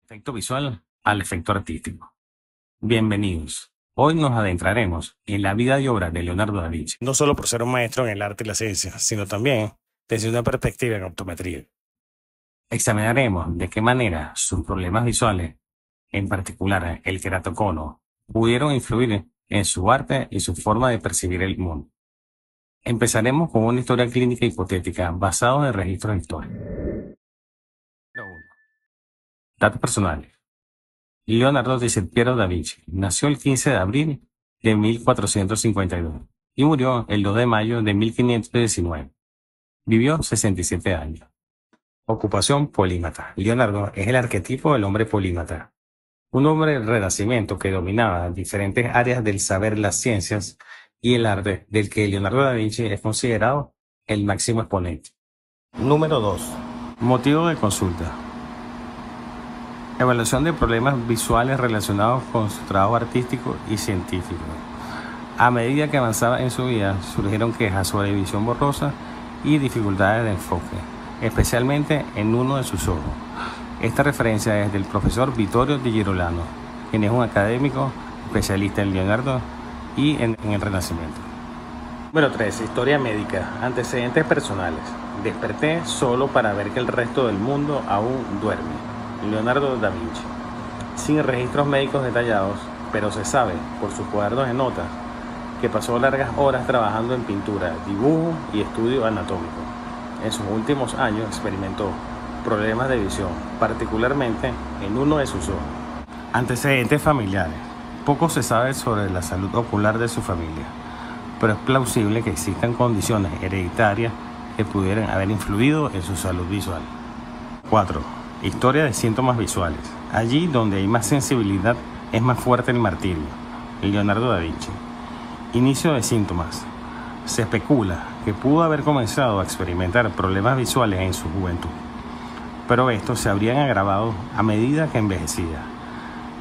Efecto visual al efecto artístico. Bienvenidos. Hoy nos adentraremos en la vida y obra de Leonardo da Vinci, no solo por ser un maestro en el arte y la ciencia, sino también desde una perspectiva en optometría. Examinaremos de qué manera sus problemas visuales, en particular el queratocono, pudieron influir en su arte y su forma de percibir el mundo. Empezaremos con una historia clínica hipotética basada en registros históricos. Número 1. Datos personales. Leonardo di Piero da Vinci nació el 15 de abril de 1452 y murió el 2 de mayo de 1519. Vivió 67 años. Ocupación: polímata. Leonardo es el arquetipo del hombre polímata, un hombre del Renacimiento que dominaba diferentes áreas del saber, las ciencias y el arte, del que Leonardo da Vinci es considerado el máximo exponente. Número 2. Motivo de consulta: evaluación de problemas visuales relacionados con su trabajo artístico y científico. A medida que avanzaba en su vida, surgieron quejas sobre visión borrosa y dificultades de enfoque, especialmente en uno de sus ojos. Esta referencia es del profesor Vittorio Di Girolamo, quien es un académico especialista en Leonardo y en el Renacimiento. Número 3. Historia médica. Antecedentes personales. Desperté solo para ver que el resto del mundo aún duerme. Leonardo da Vinci. Sin registros médicos detallados, pero se sabe por sus cuadernos de notas que pasó largas horas trabajando en pintura, dibujo y estudio anatómico. En sus últimos años experimentó problemas de visión, particularmente en uno de sus ojos. Antecedentes familiares. Poco se sabe sobre la salud ocular de su familia, pero es plausible que existan condiciones hereditarias que pudieran haber influido en su salud visual. 4. Historia de síntomas visuales. Allí donde hay más sensibilidad es más fuerte el martirio. Leonardo da Vinci. Inicio de síntomas. Se especula que pudo haber comenzado a experimentar problemas visuales en su juventud, pero estos se habrían agravado a medida que envejecía.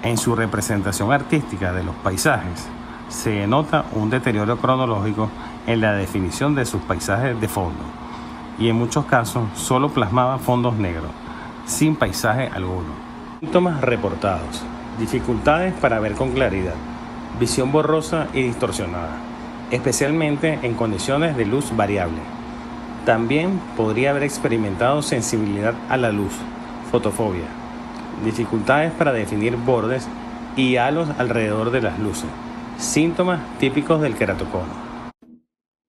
En su representación artística de los paisajes se nota un deterioro cronológico en la definición de sus paisajes de fondo, y en muchos casos solo plasmaba fondos negros, sin paisaje alguno. Síntomas reportados: dificultades para ver con claridad, visión borrosa y distorsionada, especialmente en condiciones de luz variable. También podría haber experimentado sensibilidad a la luz, fotofobia, dificultades para definir bordes y halos alrededor de las luces, síntomas típicos del queratocono.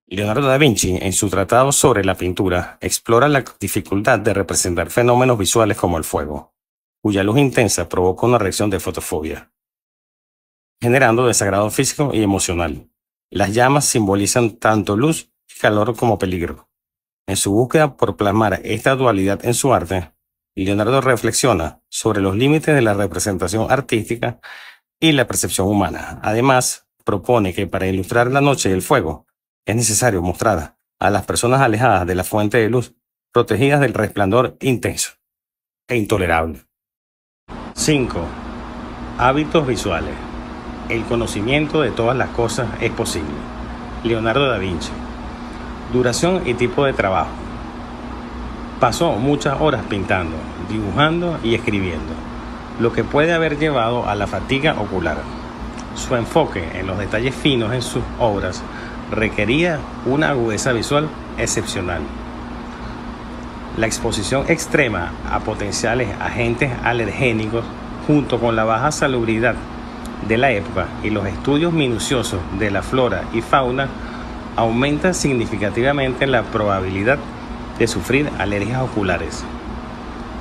Leonardo da Vinci, en su tratado sobre la pintura, explora la dificultad de representar fenómenos visuales como el fuego, cuya luz intensa provoca una reacción de fotofobia, generando desagrado físico y emocional. Las llamas simbolizan tanto luz y calor como peligro. En su búsqueda por plasmar esta dualidad en su arte, Leonardo reflexiona sobre los límites de la representación artística y la percepción humana. Además, propone que para ilustrar la noche y el fuego, es necesario mostrar a las personas alejadas de la fuente de luz, protegidas del resplandor intenso e intolerable. 5. Hábitos visuales. El conocimiento de todas las cosas es posible. Leonardo da Vinci. Duración y tipo de trabajo. Pasó muchas horas pintando, dibujando y escribiendo, lo que puede haber llevado a la fatiga ocular. Su enfoque en los detalles finos en sus obras requería una agudeza visual excepcional. La exposición extrema a potenciales agentes alergénicos, junto con la baja salubridad de la época y los estudios minuciosos de la flora y fauna, aumenta significativamente la probabilidad de sufrir alergias oculares.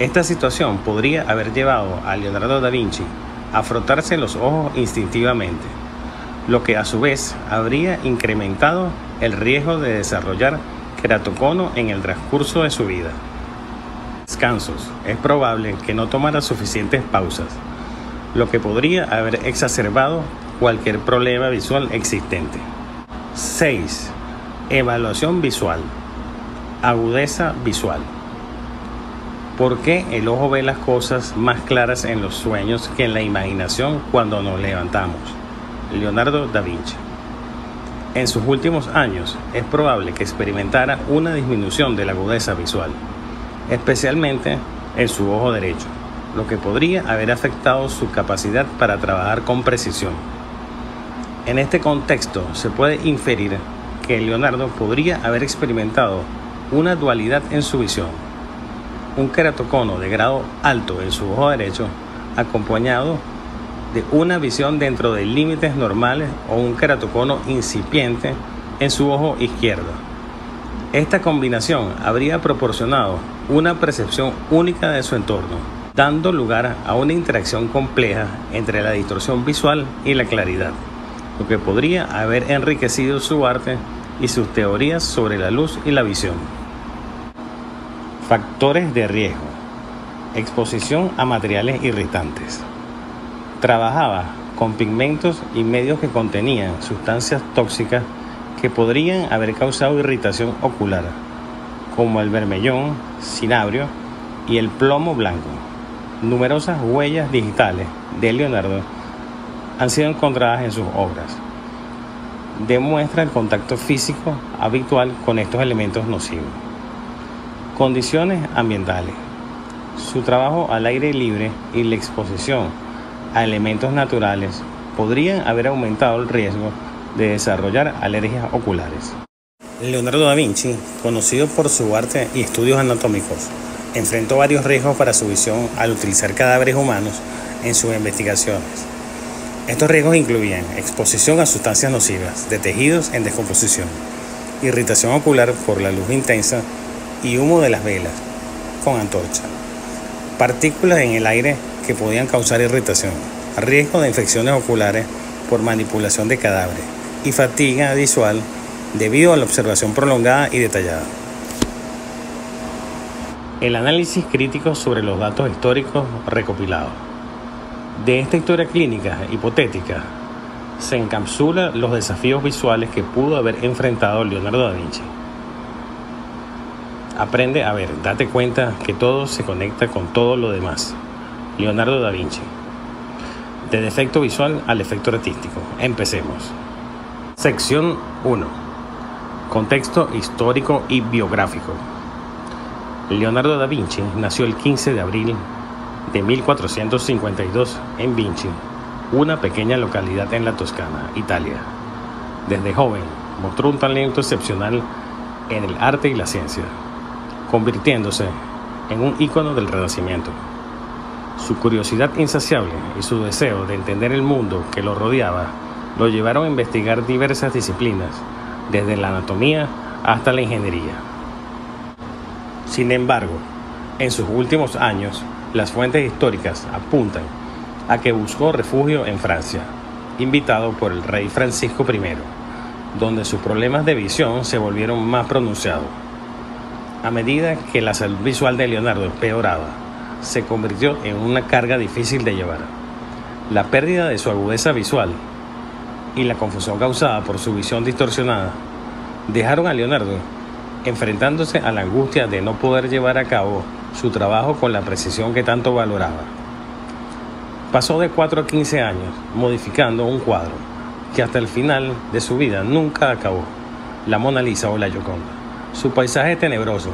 Esta situación podría haber llevado a Leonardo da Vinci a frotarse los ojos instintivamente, lo que a su vez habría incrementado el riesgo de desarrollar queratocono en el transcurso de su vida. Descansos. Es probable que no tomara suficientes pausas, lo que podría haber exacerbado cualquier problema visual existente. 6. Evaluación visual. Agudeza visual. ¿Por qué el ojo ve las cosas más claras en los sueños que en la imaginación cuando nos levantamos? Leonardo da Vinci. En sus últimos años es probable que experimentara una disminución de la agudeza visual, especialmente en su ojo derecho. lo que podría haber afectado su capacidad para trabajar con precisión. En este contexto se puede inferir que Leonardo podría haber experimentado una dualidad en su visión: un queratocono de grado alto en su ojo derecho, acompañado de una visión dentro de límites normales, o un queratocono incipiente en su ojo izquierdo. Esta combinación habría proporcionado una percepción única de su entorno, dando lugar a una interacción compleja entre la distorsión visual y la claridad, lo que podría haber enriquecido su arte y sus teorías sobre la luz y la visión. Factores de riesgo: exposición a materiales irritantes. Trabajaba con pigmentos y medios que contenían sustancias tóxicas que podrían haber causado irritación ocular, como el bermellón, cinabrio y el plomo blanco. Numerosas huellas digitales de Leonardo han sido encontradas en sus obras. Demuestra el contacto físico habitual con estos elementos nocivos. Condiciones ambientales. Su trabajo al aire libre y la exposición a elementos naturales podrían haber aumentado el riesgo de desarrollar alergias oculares. Leonardo da Vinci, conocido por su arte y estudios anatómicos, enfrentó varios riesgos para su visión al utilizar cadáveres humanos en sus investigaciones. Estos riesgos incluían exposición a sustancias nocivas de tejidos en descomposición, irritación ocular por la luz intensa y humo de las velas con antorcha, partículas en el aire que podían causar irritación, riesgo de infecciones oculares por manipulación de cadáveres y fatiga visual debido a la observación prolongada y detallada. El análisis crítico sobre los datos históricos recopilados. De esta historia clínica hipotética se encapsulan los desafíos visuales que pudo haber enfrentado Leonardo da Vinci. Aprende a ver, date cuenta que todo se conecta con todo lo demás. Leonardo da Vinci. De defecto visual al efecto artístico. Empecemos. Sección 1. Contexto histórico y biográfico. Leonardo da Vinci nació el 15 de abril de 1452 en Vinci, una pequeña localidad en la Toscana, Italia. Desde joven mostró un talento excepcional en el arte y la ciencia, convirtiéndose en un ícono del Renacimiento. Su curiosidad insaciable y su deseo de entender el mundo que lo rodeaba lo llevaron a investigar diversas disciplinas, desde la anatomía hasta la ingeniería. Sin embargo, en sus últimos años, las fuentes históricas apuntan a que buscó refugio en Francia, invitado por el rey Francisco I, donde sus problemas de visión se volvieron más pronunciados. A medida que la salud visual de Leonardo empeoraba, se convirtió en una carga difícil de llevar. La pérdida de su agudeza visual y la confusión causada por su visión distorsionada dejaron a Leonardo enfrentándose a la angustia de no poder llevar a cabo su trabajo con la precisión que tanto valoraba. Pasó de 4 a 15 años modificando un cuadro que hasta el final de su vida nunca acabó, la Mona Lisa o la Gioconda. Su paisaje tenebroso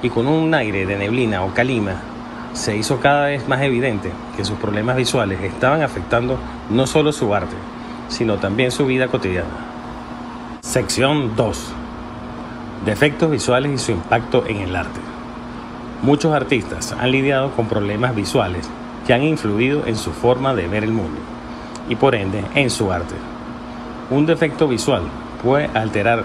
y con un aire de neblina o calima se hizo cada vez más evidente que sus problemas visuales estaban afectando no solo su arte, sino también su vida cotidiana. Sección 2. Defectos visuales y su impacto en el arte. Muchos artistas han lidiado con problemas visuales que han influido en su forma de ver el mundo y por ende en su arte. Un defecto visual puede alterar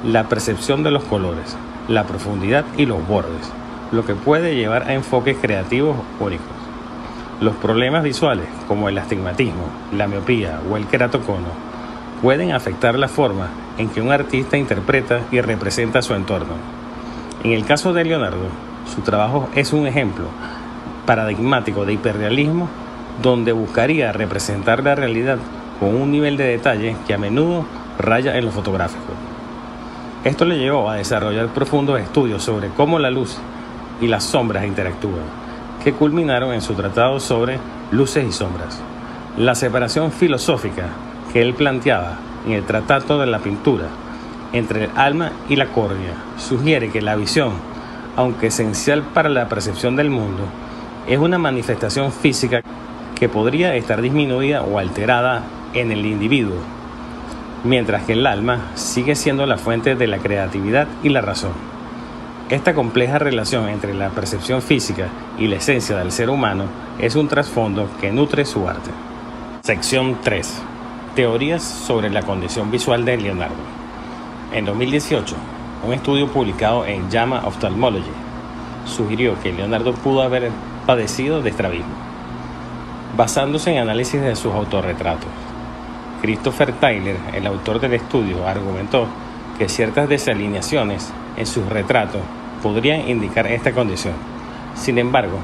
la percepción de los colores, la profundidad y los bordes, lo que puede llevar a enfoques creativos únicos. Los problemas visuales, como el astigmatismo, la miopía o el queratocono, pueden afectar la forma en que un artista interpreta y representa su entorno. En el caso de Leonardo, su trabajo es un ejemplo paradigmático de hiperrealismo, donde buscaría representar la realidad con un nivel de detalle que a menudo raya en lo fotográfico. Esto le llevó a desarrollar profundos estudios sobre cómo la luz y las sombras interactúan, que culminaron en su tratado sobre luces y sombras. La separación filosófica que él planteaba en el Tratado de la Pintura entre el alma y la córnea sugiere que la visión, aunque esencial para la percepción del mundo, es una manifestación física que podría estar disminuida o alterada en el individuo, mientras que el alma sigue siendo la fuente de la creatividad y la razón. Esta compleja relación entre la percepción física y la esencia del ser humano es un trasfondo que nutre su arte. Sección 3. Teorías sobre la condición visual de Leonardo. En 2018, un estudio publicado en JAMA Ophthalmology sugirió que Leonardo pudo haber padecido de estrabismo, basándose en análisis de sus autorretratos. Christopher Tyler, el autor del estudio, argumentó que ciertas desalineaciones en sus retratos podrían indicar esta condición. Sin embargo,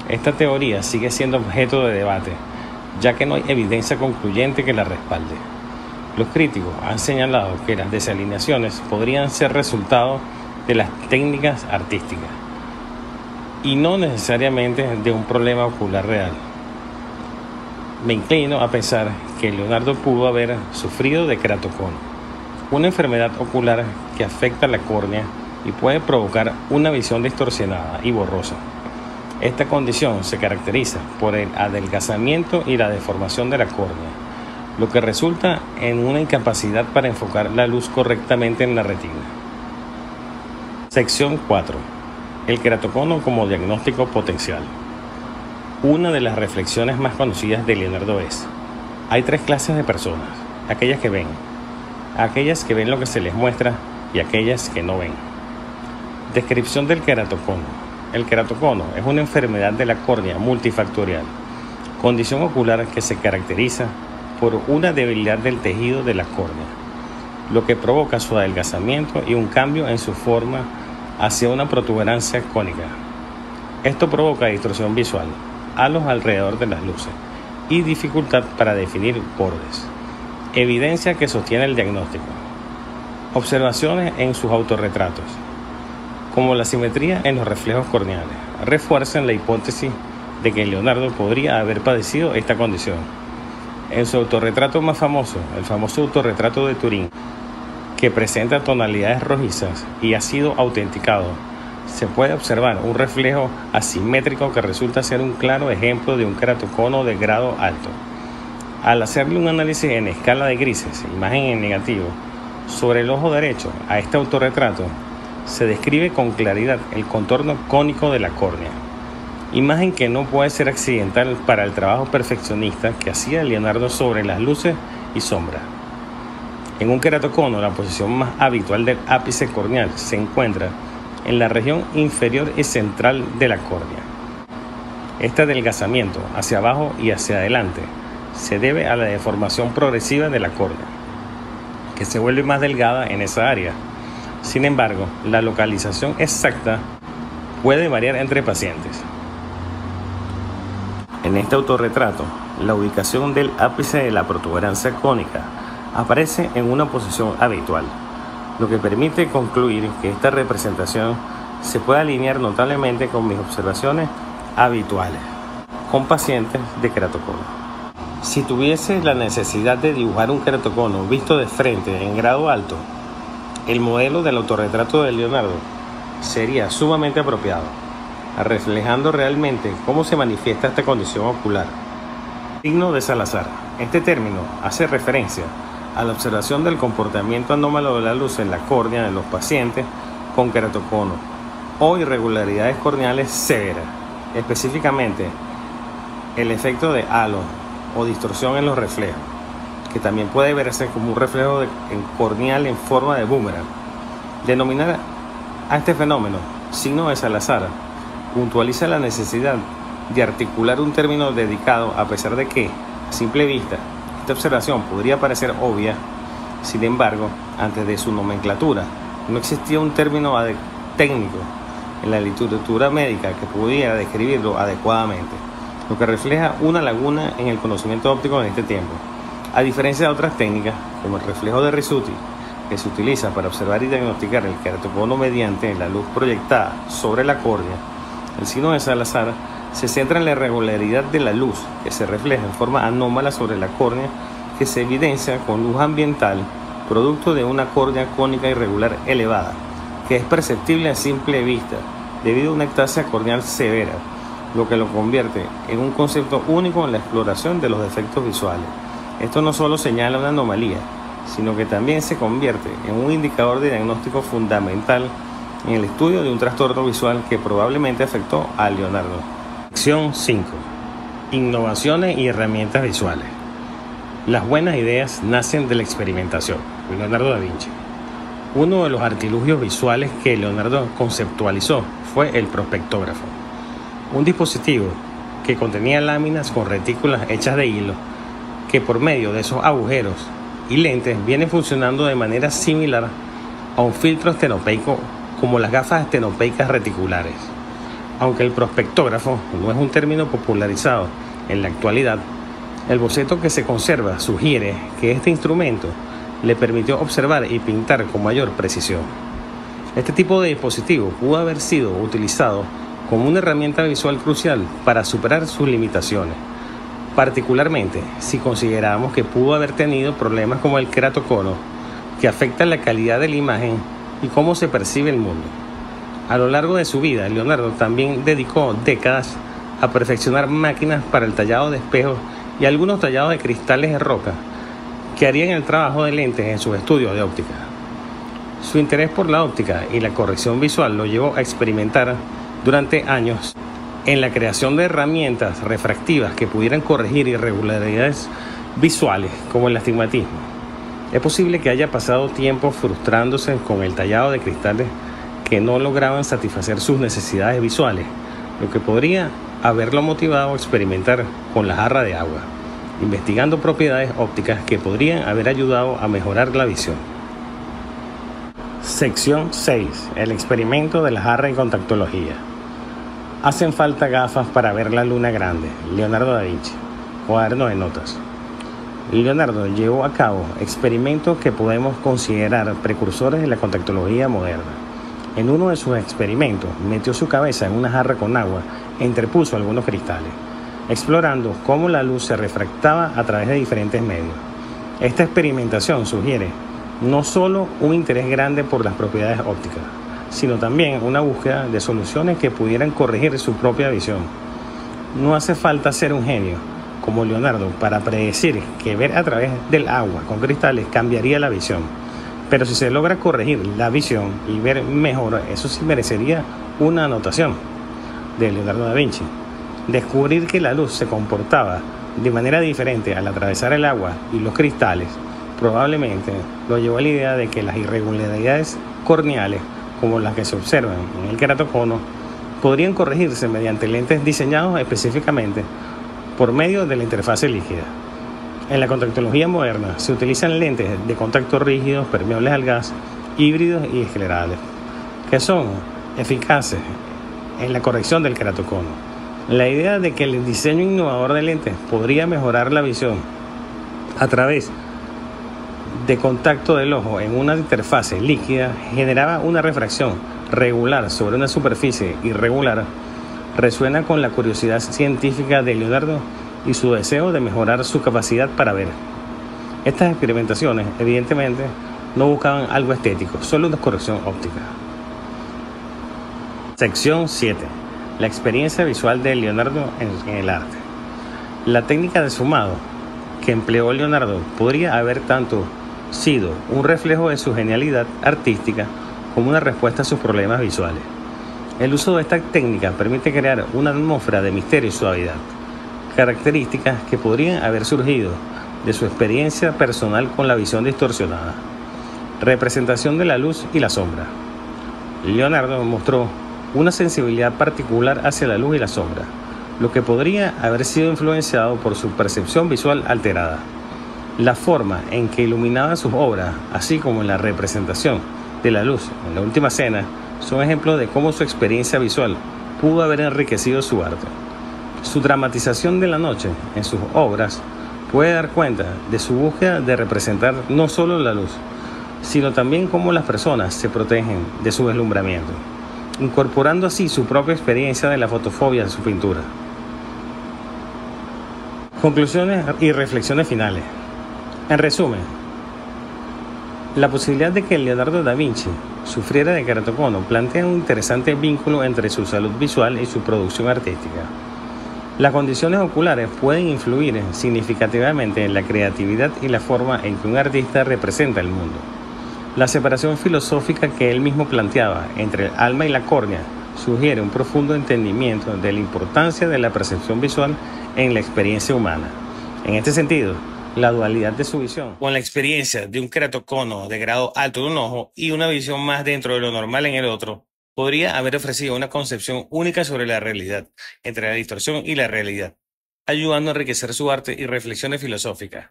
esta teoría sigue siendo objeto de debate, ya que no hay evidencia concluyente que la respalde. Los críticos han señalado que las desalineaciones podrían ser resultado de las técnicas artísticas y no necesariamente de un problema ocular real. Me inclino a pensar que Leonardo pudo haber sufrido de queratocono, una enfermedad ocular que afecta la córnea y puede provocar una visión distorsionada y borrosa. Esta condición se caracteriza por el adelgazamiento y la deformación de la córnea, lo que resulta en una incapacidad para enfocar la luz correctamente en la retina. Sección 4. El queratocono como diagnóstico potencial. Una de las reflexiones más conocidas de Leonardo es: hay tres clases de personas, aquellas que ven lo que se les muestra y aquellas que no ven. Descripción del queratocono. El queratocono es una enfermedad de la córnea multifactorial, condición ocular que se caracteriza por una debilidad del tejido de la córnea, lo que provoca su adelgazamiento y un cambio en su forma hacia una protuberancia cónica. Esto provoca distorsión visual, halos alrededor de las luces y dificultad para definir bordes. Evidencia que sostiene el diagnóstico. Observaciones en sus autorretratos, como la simetría en los reflejos corneales, refuerzan la hipótesis de que Leonardo podría haber padecido esta condición. En su autorretrato más famoso, el famoso autorretrato de Turín, que presenta tonalidades rojizas y ha sido autenticado, se puede observar un reflejo asimétrico que resulta ser un claro ejemplo de un queratocono de grado alto. Al hacerle un análisis en escala de grises, imagen en negativo, sobre el ojo derecho a este autorretrato, se describe con claridad el contorno cónico de la córnea, imagen que no puede ser accidental para el trabajo perfeccionista que hacía Leonardo sobre las luces y sombras. En un queratocono, la posición más habitual del ápice corneal se encuentra en la región inferior y central de la córnea. Este adelgazamiento hacia abajo y hacia adelante se debe a la deformación progresiva de la córnea, que se vuelve más delgada en esa área. Sin embargo, la localización exacta puede variar entre pacientes. En este autorretrato, la ubicación del ápice de la protuberancia cónica aparece en una posición habitual, lo que permite concluir que esta representación se puede alinear notablemente con mis observaciones habituales con pacientes de queratocono. Si tuviese la necesidad de dibujar un queratocono visto de frente en grado alto, el modelo del autorretrato de Leonardo sería sumamente apropiado, reflejando realmente cómo se manifiesta esta condición ocular. Signo de Salazar. Este término hace referencia a la observación del comportamiento anómalo de la luz en la córnea de los pacientes con queratocono o irregularidades corneales severas, específicamente el efecto de halo o distorsión en los reflejos, que también puede verse como un reflejo corneal en forma de boomerang. Denominar a este fenómeno signo de Salazar puntualiza la necesidad de articular un término dedicado, a pesar de que, a simple vista, esta observación podría parecer obvia. Sin embargo, antes de su nomenclatura, no existía un término técnico en la literatura médica que pudiera describirlo adecuadamente, lo que refleja una laguna en el conocimiento óptico en este tiempo. A diferencia de otras técnicas, como el reflejo de Ricciuti, que se utiliza para observar y diagnosticar el queratocono mediante la luz proyectada sobre la córnea, el signo de Salazar se centra en la irregularidad de la luz que se refleja en forma anómala sobre la córnea, que se evidencia con luz ambiental, producto de una córnea cónica irregular elevada, que es perceptible a simple vista debido a una ectasia corneal severa, lo que lo convierte en un concepto único en la exploración de los defectos visuales. Esto no solo señala una anomalía, sino que también se convierte en un indicador de diagnóstico fundamental en el estudio de un trastorno visual que probablemente afectó a Leonardo. Sección 5. Innovaciones y herramientas visuales. Las buenas ideas nacen de la experimentación. Leonardo da Vinci. Uno de los artilugios visuales que Leonardo conceptualizó fue el prospectógrafo, un dispositivo que contenía láminas con retículas hechas de hilo que por medio de esos agujeros y lentes viene funcionando de manera similar a un filtro estenopeico como las gafas estenopeicas reticulares. Aunque el prospectógrafo no es un término popularizado en la actualidad, el boceto que se conserva sugiere que este instrumento le permitió observar y pintar con mayor precisión. Este tipo de dispositivo pudo haber sido utilizado como una herramienta visual crucial para superar sus limitaciones, particularmente si consideramos que pudo haber tenido problemas como el queratocono, que afecta la calidad de la imagen y cómo se percibe el mundo. A lo largo de su vida, Leonardo también dedicó décadas a perfeccionar máquinas para el tallado de espejos y algunos tallados de cristales de roca que harían el trabajo de lentes en sus estudios de óptica. Su interés por la óptica y la corrección visual lo llevó a experimentar durante años en la creación de herramientas refractivas que pudieran corregir irregularidades visuales como el astigmatismo. Es posible que haya pasado tiempo frustrándose con el tallado de cristales que no lograban satisfacer sus necesidades visuales, lo que podría haberlo motivado a experimentar con la jarra de agua, investigando propiedades ópticas que podrían haber ayudado a mejorar la visión. Sección 6. El experimento de la jarra en contactología. Hacen falta gafas para ver la luna grande. Leonardo da Vinci. Cuaderno de notas. Leonardo llevó a cabo experimentos que podemos considerar precursores de la contactología moderna. En uno de sus experimentos, metió su cabeza en una jarra con agua e interpuso algunos cristales, explorando cómo la luz se refractaba a través de diferentes medios. Esta experimentación sugiere no solo un interés grande por las propiedades ópticas, sino también una búsqueda de soluciones que pudieran corregir su propia visión. No hace falta ser un genio como Leonardo para predecir que ver a través del agua con cristales cambiaría la visión. Pero si se logra corregir la visión y ver mejor, eso sí merecería una anotación de Leonardo da Vinci. Descubrir que la luz se comportaba de manera diferente al atravesar el agua y los cristales probablemente lo llevó a la idea de que las irregularidades corneales, como las que se observan en el queratocono, podrían corregirse mediante lentes diseñados específicamente por medio de la interfase líquida. En la contactología moderna se utilizan lentes de contacto rígidos, permeables al gas, híbridos y esclerables, que son eficaces en la corrección del queratocono. La idea de que el diseño innovador de lentes podría mejorar la visión a través de contacto del ojo en una interfase líquida generaba una refracción regular sobre una superficie irregular resuena con la curiosidad científica de Leonardo y su deseo de mejorar su capacidad para ver. Estas experimentaciones, evidentemente, no buscaban algo estético, solo una corrección óptica. Sección 7. La experiencia visual de Leonardo en el arte. La técnica de sumado que empleó Leonardo podría haber tanto sido un reflejo de su genialidad artística como una respuesta a sus problemas visuales. El uso de esta técnica permite crear una atmósfera de misterio y suavidad, características que podrían haber surgido de su experiencia personal con la visión distorsionada. Representación de la luz y la sombra. Leonardo mostró una sensibilidad particular hacia la luz y la sombra, lo que podría haber sido influenciado por su percepción visual alterada. La forma en que iluminaba sus obras, así como en la representación de la luz en la Última Cena, son ejemplos de cómo su experiencia visual pudo haber enriquecido su arte. Su dramatización de la noche en sus obras puede dar cuenta de su búsqueda de representar no solo la luz, sino también cómo las personas se protegen de su deslumbramiento, incorporando así su propia experiencia de la fotofobia en su pintura. Conclusiones y reflexiones finales. En resumen, La posibilidad de que Leonardo da Vinci sufriera de keratocono plantea un interesante vínculo entre su salud visual y su producción artística. Las condiciones oculares pueden influir significativamente en la creatividad y la forma en que un artista representa el mundo. La separación filosófica que él mismo planteaba entre el alma y la córnea sugiere un profundo entendimiento de la importancia de la percepción visual en la experiencia humana. En este sentido, la dualidad de su visión, con la experiencia de un keratocono de grado alto en un ojo y una visión más dentro de lo normal en el otro, podría haber ofrecido una concepción única sobre la realidad, entre la distorsión y la realidad, ayudando a enriquecer su arte y reflexiones filosóficas.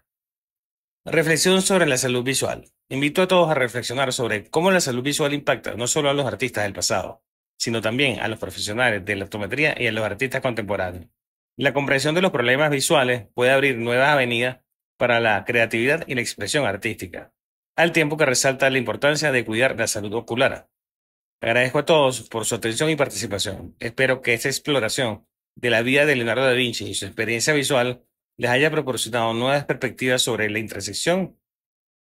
Reflexión sobre la salud visual. Invito a todos a reflexionar sobre cómo la salud visual impacta no solo a los artistas del pasado, sino también a los profesionales de la optometría y a los artistas contemporáneos. La comprensión de los problemas visuales puede abrir nuevas avenidas para la creatividad y la expresión artística, al tiempo que resalta la importancia de cuidar la salud ocular. Agradezco a todos por su atención y participación. Espero que esta exploración de la vida de Leonardo da Vinci y su experiencia visual les haya proporcionado nuevas perspectivas sobre la intersección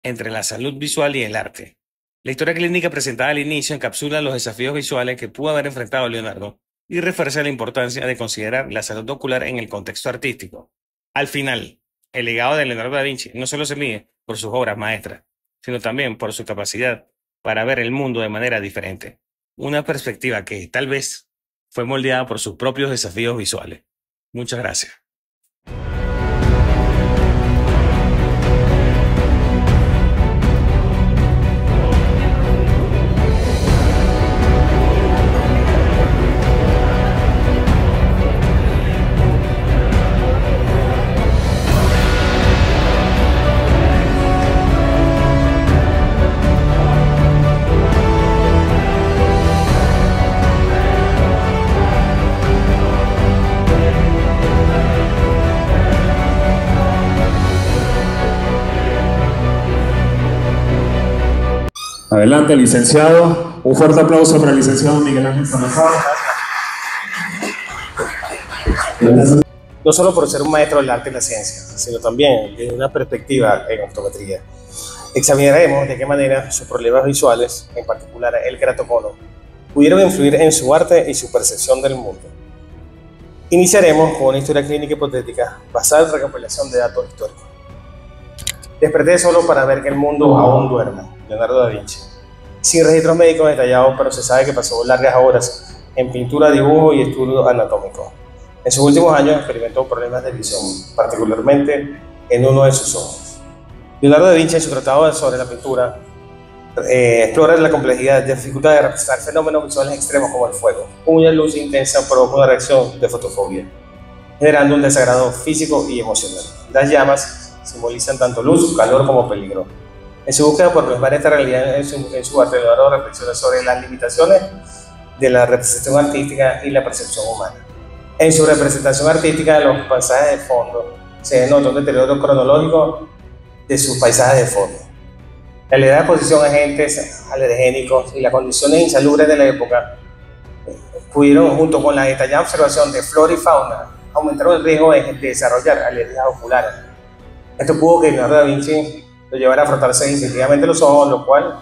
entre la salud visual y el arte. La historia clínica presentada al inicio encapsula los desafíos visuales que pudo haber enfrentado Leonardo y refuerza la importancia de considerar la salud ocular en el contexto artístico. Al final, el legado de Leonardo da Vinci no solo se mide por sus obras maestras, sino también por su capacidad para ver el mundo de manera diferente. Una perspectiva que, tal vez, fue moldeada por sus propios desafíos visuales. Muchas gracias. Adelante, licenciado. Un fuerte aplauso para el licenciado Miguel Ángel Salazar. No solo por ser un maestro del arte y la ciencia, sino también desde una perspectiva en optometría. Examinaremos de qué manera sus problemas visuales, en particular el keratocono, pudieron influir en su arte y su percepción del mundo. Iniciaremos con una historia clínica hipotética basada en recopilación de datos históricos. Desperté solo para ver que el mundo aún duerme. Leonardo da Vinci. Sin registros médicos detallados, pero se sabe que pasó largas horas en pintura, dibujo y estudio anatómico. En sus últimos años experimentó problemas de visión, particularmente en uno de sus ojos. Leonardo da Vinci, en su tratado sobre la pintura, explora la complejidad y dificultad de representar fenómenos visuales extremos como el fuego. Una luz intensa provoca una reacción de fotofobia, generando un desagrado físico y emocional. Las llamas simbolizan tanto luz, calor como peligro. En su búsqueda por plasmar esta realidad en su arte, Leonardo reflexiona sobre las limitaciones de la representación artística y la percepción humana. En su representación artística, en los paisajes de fondo, se denota un deterioro cronológico de sus paisajes de fondo. La elevada exposición a agentes alergénicos y las condiciones insalubres de la época pudieron, junto con la detallada observación de flora y fauna, aumentar el riesgo de desarrollar alergias oculares. Esto pudo que Leonardo da Vinci lo llevara a frotarse instintivamente los ojos, lo cual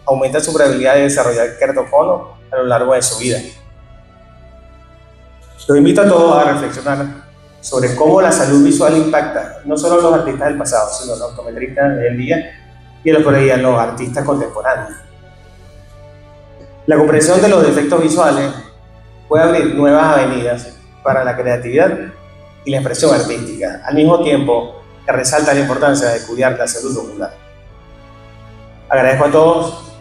aumenta su probabilidad de desarrollar keratocono a lo largo de su vida. Los invito a todos a reflexionar sobre cómo la salud visual impacta no solo a los artistas del pasado, sino a los optometristas del día y a los artistas contemporáneos. La comprensión de los defectos visuales puede abrir nuevas avenidas para la creatividad y la expresión artística, al mismo tiempo que resalta la importancia de cuidar la salud ocular. Agradezco a todos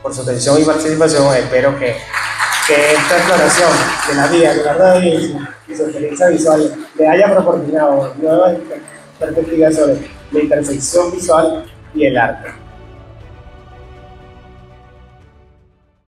por su atención y participación. Espero que esta exploración de la vida de Leonardo da Vinci y su experiencia visual le haya proporcionado nuevas perspectivas sobre la intersección visual y el arte.